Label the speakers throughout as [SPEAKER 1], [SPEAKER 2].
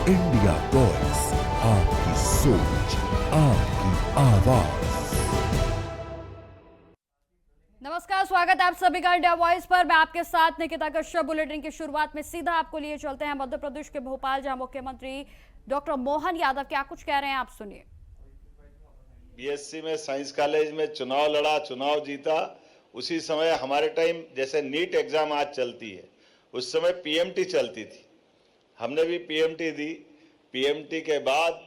[SPEAKER 1] India voice, आपकी सोच, आपकी आवाज।
[SPEAKER 2] नमस्कार, स्वागत है आप सभी का इंडिया वॉइस पर। मैं आपके साथ निकिता कश्यप। बुलेटिन की शुरुआत में सीधा आपको लिए चलते हैं मध्य प्रदेश के भोपाल, जहां मुख्यमंत्री डॉक्टर मोहन यादव क्या कुछ कह रहे हैं, आप सुनिए।
[SPEAKER 3] बीएससी में साइंस कॉलेज में चुनाव लड़ा, चुनाव जीता। उसी समय हमारे टाइम जैसे नीट एग्जाम आज चलती है, उस समय पीएमटी चलती थी। हमने भी पीएमटी दी। पीएमटी के बाद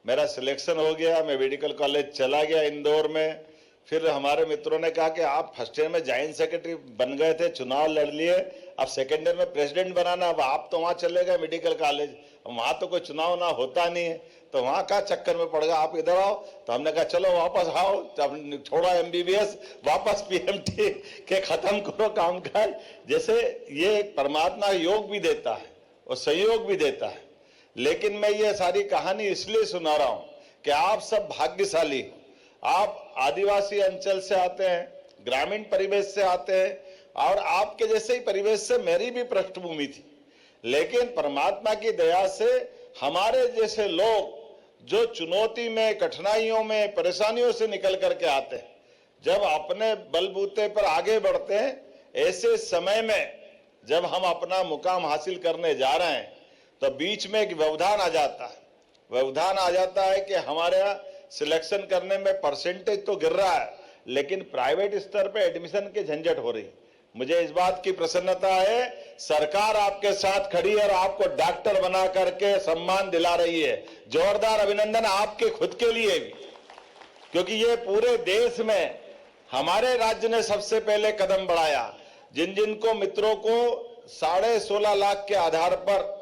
[SPEAKER 3] मेरा सिलेक्शन हो गया, मैं मेडिकल कॉलेज चला गया इंदौर में। फिर हमारे मित्रों ने कहा कि आप फर्स्ट ईयर में जॉइंट सेक्रेटरी बन गए थे, चुनाव लड़ लिए, अब सेकेंड ईयर में प्रेसिडेंट बनाना, अब आप तो वहां चले गए मेडिकल कॉलेज, वहां तो कोई चुनाव ना होता नहीं है, तो वहां का चक्कर में पड़ गया, आप इधर आओ। तो हमने कहा चलो वापस आओ, तब छोड़ा एमबीबीएस, वापस पीएमटी के खत्म करो कामकाज। जैसे ये परमात्मा योग भी देता है और सहयोग भी देता है। लेकिन मैं ये सारी कहानी इसलिए सुना रहा हूं कि आप सब भाग्यशाली हो। आप आदिवासी अंचल से आते हैं, ग्रामीण परिवेश से आते हैं, और आपके जैसे ही परिवेश से मेरी भी पृष्ठभूमि थी। लेकिन परमात्मा की दया से हमारे जैसे लोग जो चुनौती में, कठिनाइयों में, परेशानियों से निकल करके आते हैं, जब अपने बलबूते पर आगे बढ़ते हैं, ऐसे समय में जब हम अपना मुकाम हासिल करने जा रहे हैं, तो बीच में एक व्यवधान आ जाता है। व्यवधान आ जाता है कि हमारे यहाँ सिलेक्शन करने में परसेंटेज तो गिर रहा है, लेकिन प्राइवेट स्तर पे एडमिशन की झंझट हो रही। मुझे इस बात की प्रसन्नता है, सरकार आपके साथ खड़ी है और आपको डॉक्टर बना करके सम्मान दिला रही है। जोरदार अभिनंदन आपके खुद के लिए भी, क्योंकि ये पूरे देश में हमारे राज्य ने सबसे पहले कदम बढ़ाया। जिन जिन को मित्रों को 16.5 लाख के आधार पर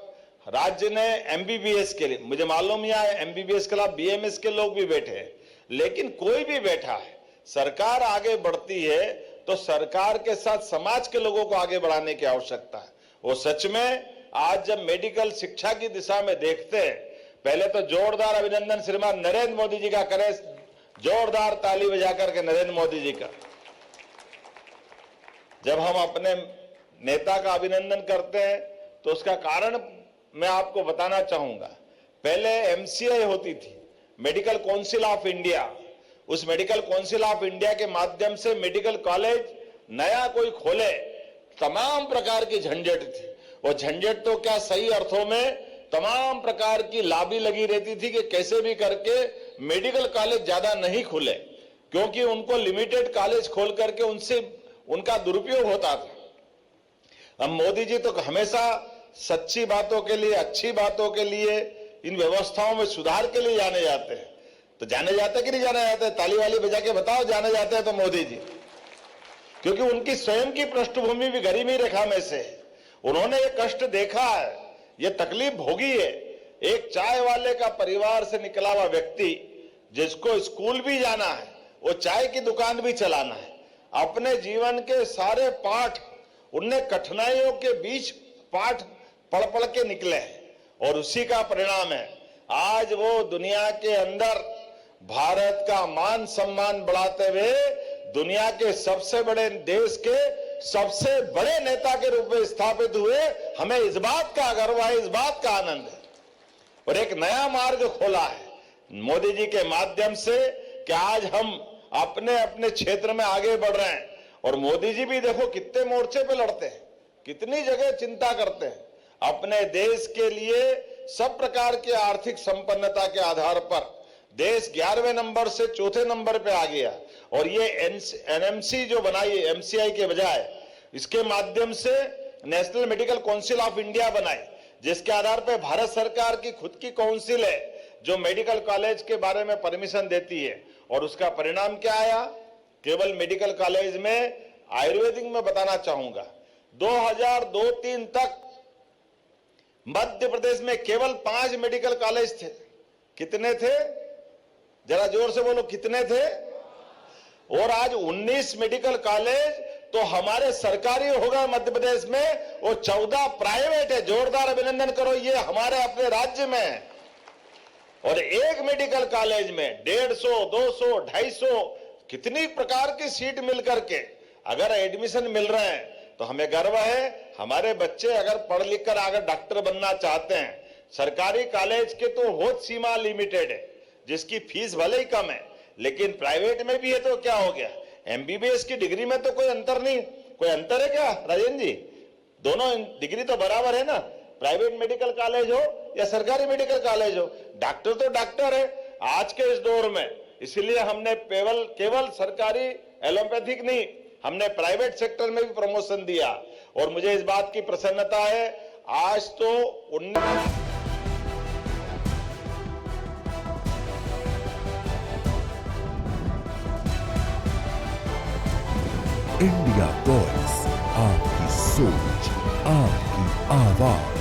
[SPEAKER 3] राज्य ने एमबीबीएस के लिए, मुझे मालूम है एमबीबीएस के अलावा बीएमएस के लोग भी बैठे हैं, लेकिन कोई भी बैठा है, सरकार आगे बढ़ती है तो सरकार के साथ समाज के लोगों को आगे बढ़ाने की आवश्यकता है। वो सच में आज जब मेडिकल शिक्षा की दिशा में देखते हैं, पहले तो जोरदार अभिनंदन श्रीमान नरेंद्र मोदी जी का करें, जोरदार ताली बजा करके नरेंद्र मोदी जी का। जब हम अपने नेता का अभिनंदन करते हैं तो उसका कारण मैं आपको बताना चाहूंगा। पहले एमसीआई होती थी, मेडिकल काउंसिल ऑफ इंडिया। उस मेडिकल काउंसिल ऑफ इंडिया के माध्यम से मेडिकल कॉलेज नया कोई खोले, तमाम प्रकार की झंझट थी। वो झंझट तो क्या, सही अर्थों में तमाम प्रकार की लाबी लगी रहती थी कि कैसे भी करके मेडिकल कॉलेज ज्यादा नहीं खुले, क्योंकि उनको लिमिटेड कॉलेज खोल करके उनसे उनका दुरुपयोग होता था। अब मोदी जी तो हमेशा सच्ची बातों के लिए, अच्छी बातों के लिए, इन व्यवस्थाओं में सुधार के लिए जाने जाते हैं। तो जाने जाते कि नहीं जाने जाते? ताली वाली बजा के बताओ, जाने जाते हैं तो मोदी जी, क्योंकि उनकी स्वयं की पृष्ठभूमि भी गरीबी रेखा में से है। उन्होंने ये कष्ट देखा है, ये तकलीफ भोगी है। एक चाय वाले का परिवार से निकला हुआ व्यक्ति, जिसको स्कूल भी जाना है, वो चाय की दुकान भी चलाना है, अपने जीवन के सारे पाठ उनने कठिनाइयों के बीच पाठ पढ़ पढ़ के निकले हैं, और उसी का परिणाम है आज वो दुनिया के अंदर भारत का मान सम्मान बढ़ाते हुए दुनिया के सबसे बड़े देश के सबसे बड़े नेता के रूप में स्थापित हुए। हमें इस बात का गर्व है, इस बात का आनंद है, और एक नया मार्ग खोला है मोदी जी के माध्यम से कि आज हम अपने अपने क्षेत्र में आगे बढ़ रहे हैं। और मोदी जी भी देखो कितने मोर्चे पे लड़ते हैं, कितनी जगह चिंता करते हैं अपने देश के लिए। सब प्रकार की आर्थिक संपन्नता के आधार पर देश 11वें नंबर से 4थे नंबर पे आ गया, और ये एनएमसी जो बनाई, एमसीआई के बजाय इसके माध्यम से national medical council of India बनाई, जिसके आधार पर भारत सरकार की खुद की काउंसिल है जो मेडिकल कॉलेज के बारे में परमिशन देती है। और उसका परिणाम क्या आया? केवल मेडिकल कॉलेज में, आयुर्वेदिक में बताना चाहूंगा, 2002-3 तक मध्य प्रदेश में केवल 5 मेडिकल कॉलेज थे। कितने थे? जरा जोर से बोलो, कितने थे? और आज 19 मेडिकल कॉलेज तो हमारे सरकारी हो गए मध्य प्रदेश में, और 14 प्राइवेट है। जोरदार अभिनंदन करो, ये हमारे अपने राज्य में है। और एक मेडिकल कॉलेज में 150, 200, 250 कितनी प्रकार की सीट मिलकर के अगर एडमिशन मिल रहे हैं, तो हमें गर्व है। हमारे बच्चे अगर पढ़ लिख कर अगर डॉक्टर बनना चाहते हैं, सरकारी कॉलेज के तो बहुत सीमा लिमिटेड है, जिसकी फीस भले ही कम है, लेकिन प्राइवेट में भी है तो क्या हो गया? एमबीबीएस की डिग्री में तो कोई अंतर नहीं, कोई अंतर है क्या राजेंद्र जी? दोनों डिग्री तो बराबर है ना, प्राइवेट मेडिकल कॉलेज हो या सरकारी मेडिकल कॉलेज हो, डॉक्टर तो डॉक्टर है आज के इस दौर में। इसलिए हमने केवल सरकारी एलोपैथिक नहीं, हमने प्राइवेट सेक्टर में भी प्रमोशन दिया और मुझे इस बात की प्रसन्नता है आज तो 19
[SPEAKER 1] इंडिया वॉइस, आपकी सोच, आपकी आवाज।